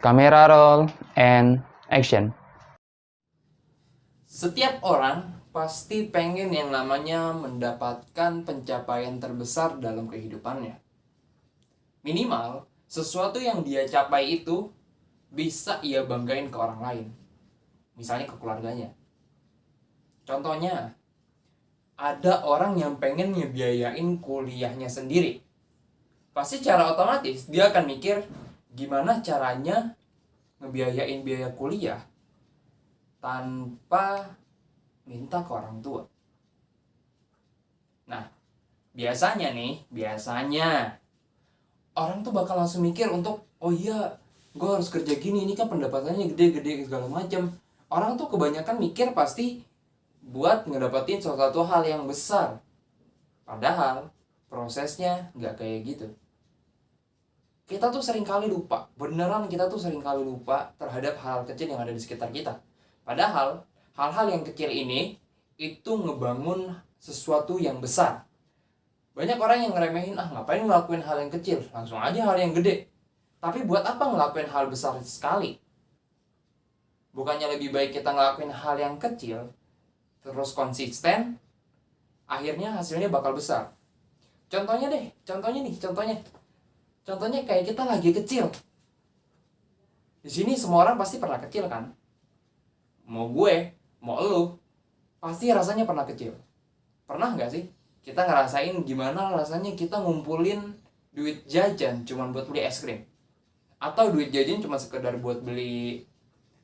Kamera roll and action. Setiap orang pasti pengen yang namanya mendapatkan pencapaian terbesar dalam kehidupannya. Minimal, sesuatu yang dia capai itu bisa ia banggain ke orang lain. Misalnya ke keluarganya. Contohnya, ada orang yang pengen ngebiayain kuliahnya sendiri. Pasti secara otomatis dia akan mikir, gimana caranya ngebiayain biaya kuliah tanpa minta ke orang tua. Nah, biasanya orang tuh bakal langsung mikir untuk, oh iya, gue harus kerja gini, ini kan pendapatannya gede-gede segala macam. Orang tuh kebanyakan mikir pasti buat ngedapetin suatu hal yang besar. Padahal prosesnya nggak kayak gitu. Kita tuh sering kali lupa, beneran kita tuh sering kali lupa terhadap hal kecil yang ada di sekitar kita. Padahal hal-hal yang kecil ini itu ngebangun sesuatu yang besar. Banyak orang yang ngeremehin, ngapain ngelakuin hal yang kecil, langsung aja hal yang gede. Tapi buat apa ngelakuin hal besar sekali? Bukannya lebih baik kita ngelakuin hal yang kecil, terus konsisten, akhirnya hasilnya bakal besar. Contohnya kayak kita lagi kecil. Di sini semua orang pasti pernah kecil kan? Mau gue, mau elu, pasti rasanya pernah kecil. Pernah nggak sih? Kita ngerasain gimana rasanya kita ngumpulin duit jajan cuma buat beli es krim. Atau duit jajan cuma sekedar buat beli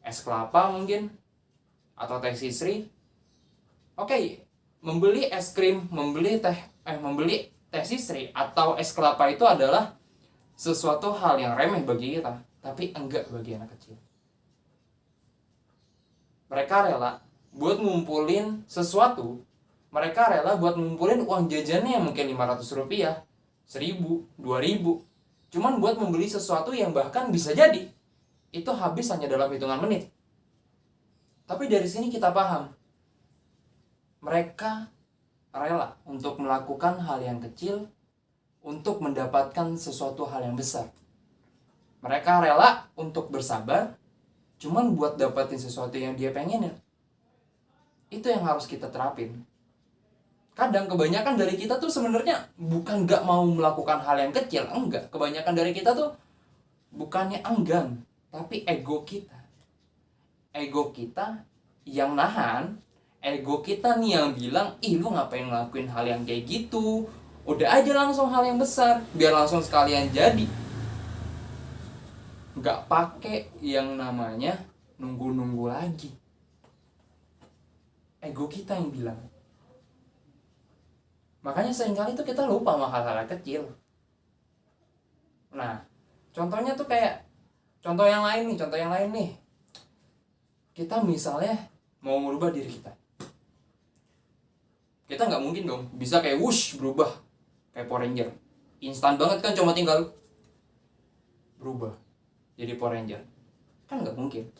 es kelapa mungkin. Atau teh sisri. Oke, membeli es krim, membeli teh sisri atau es kelapa itu adalah sesuatu hal yang remeh bagi kita, tapi enggak bagi anak kecil. Mereka rela buat ngumpulin sesuatu. Mereka rela buat ngumpulin uang jajannya mungkin 500 rupiah, 1000, 2000. Cuman buat membeli sesuatu yang bahkan bisa jadi itu habis hanya dalam hitungan menit. Tapi dari sini kita paham, mereka rela untuk melakukan hal yang kecil untuk mendapatkan sesuatu hal yang besar. Mereka rela untuk bersabar cuman buat dapatin sesuatu yang dia pengenin. Itu yang harus kita terapin. Kadang kebanyakan dari kita tuh sebenarnya bukan gak mau melakukan hal yang kecil, enggak. Kebanyakan dari kita tuh bukannya enggan, tapi ego kita. Ego kita yang nahan, ego kita nih yang bilang, ih lu ngapain ngelakuin hal yang kayak gitu, udah aja langsung hal yang besar, biar langsung sekalian jadi. Gak pakai yang namanya nunggu-nunggu lagi. Ego kita yang bilang. Makanya seringkali tuh kita lupa sama hal-hal kecil. Nah, contohnya tuh kayak contoh yang lain nih. Kita misalnya mau merubah diri kita. Kita nggak mungkin dong bisa kayak wush berubah kayak Power Ranger. Instan banget kan, cuma tinggal berubah jadi Power Ranger. Kan nggak mungkin.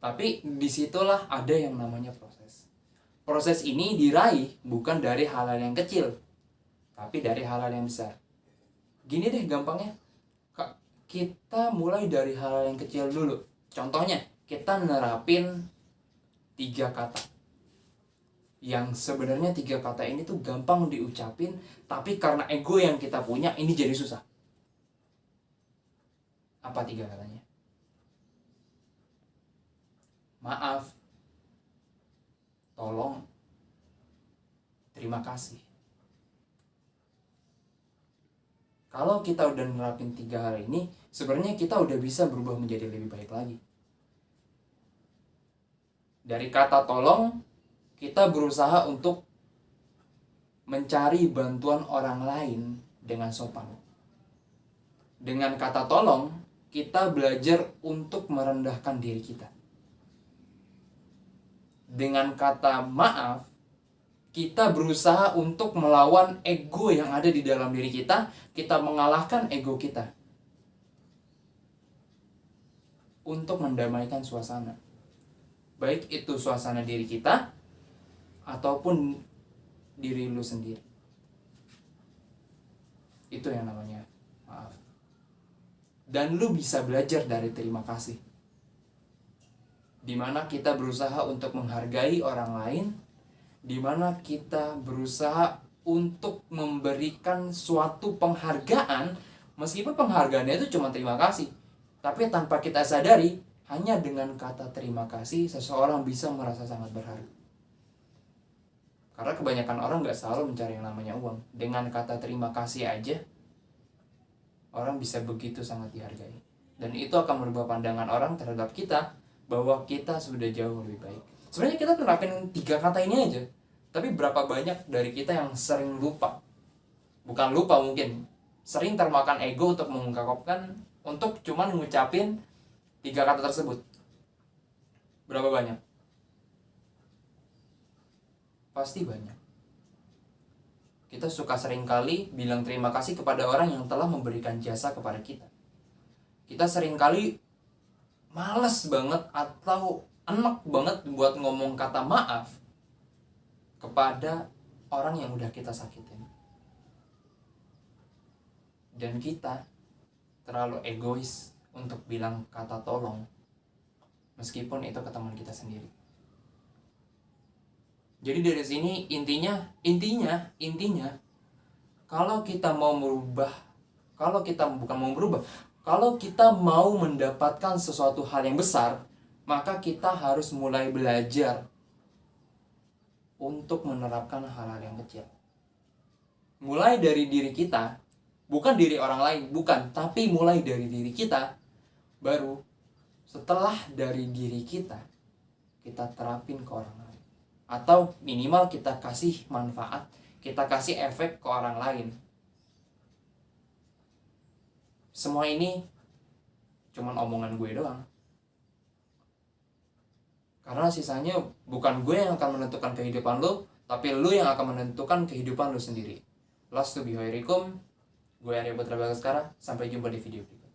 Tapi disitulah ada yang namanya proses. Proses ini diraih bukan dari hal-hal yang kecil, tapi dari hal-hal yang besar. Gini deh gampangnya, kita mulai dari hal-hal yang kecil dulu. Contohnya, kita nerapin 3 kata. Yang sebenarnya 3 kata ini tuh gampang diucapin, tapi karena ego yang kita punya, ini jadi susah. Apa 3 katanya? Maaf, tolong, terima kasih. Kalau kita udah nerapin 3 hal ini, sebenarnya kita udah bisa berubah menjadi lebih baik lagi. Dari kata tolong, kita berusaha untuk mencari bantuan orang lain dengan sopan. Dengan kata tolong, kita belajar untuk merendahkan diri kita. Dengan kata maaf, kita berusaha untuk melawan ego yang ada di dalam diri kita. Kita mengalahkan ego kita untuk mendamaikan suasana. Baik itu suasana diri kita ataupun diri lu sendiri. Itu yang namanya maaf. Dan lu bisa belajar dari terima kasih. Dimana kita berusaha untuk menghargai orang lain, dimana kita berusaha untuk memberikan suatu penghargaan, meskipun penghargaannya itu cuma terima kasih. Tapi tanpa kita sadari, hanya dengan kata terima kasih, seseorang bisa merasa sangat berharga. Karena kebanyakan orang gak selalu mencari yang namanya uang. Dengan kata terima kasih aja, orang bisa begitu sangat dihargai. Dan itu akan merubah pandangan orang terhadap kita, bahwa kita sudah jauh lebih baik. Sebenarnya kita terapin 3 kata ini aja, tapi berapa banyak dari kita yang sering lupa. Bukan lupa mungkin, sering termakan ego untuk mengungkapkan, untuk cuman ngucapin 3 kata tersebut. Berapa banyak? Pasti banyak. Kita suka seringkali bilang terima kasih kepada orang yang telah memberikan jasa kepada kita. Kita seringkali males banget atau enak banget buat ngomong kata maaf kepada orang yang udah kita sakitin. Dan kita terlalu egois untuk bilang kata tolong, meskipun itu ke teman kita sendiri. Jadi dari sini intinya kalau kita mau merubah, kalau kita mau mendapatkan sesuatu hal yang besar, maka kita harus mulai belajar untuk menerapkan hal-hal yang kecil. Mulai dari diri kita, bukan diri orang lain, bukan, tapi mulai dari diri kita. Baru setelah dari diri kita terapin ke orang lain. Atau minimal kita kasih manfaat, kita kasih efek ke orang lain. Semua ini cuman omongan gue doang. Karena sisanya bukan gue yang akan menentukan kehidupan lo, tapi lo yang akan menentukan kehidupan lo sendiri. Lastu bihoirikum. Gue Arya Putra Bagaskara. Sampai jumpa di video berikutnya.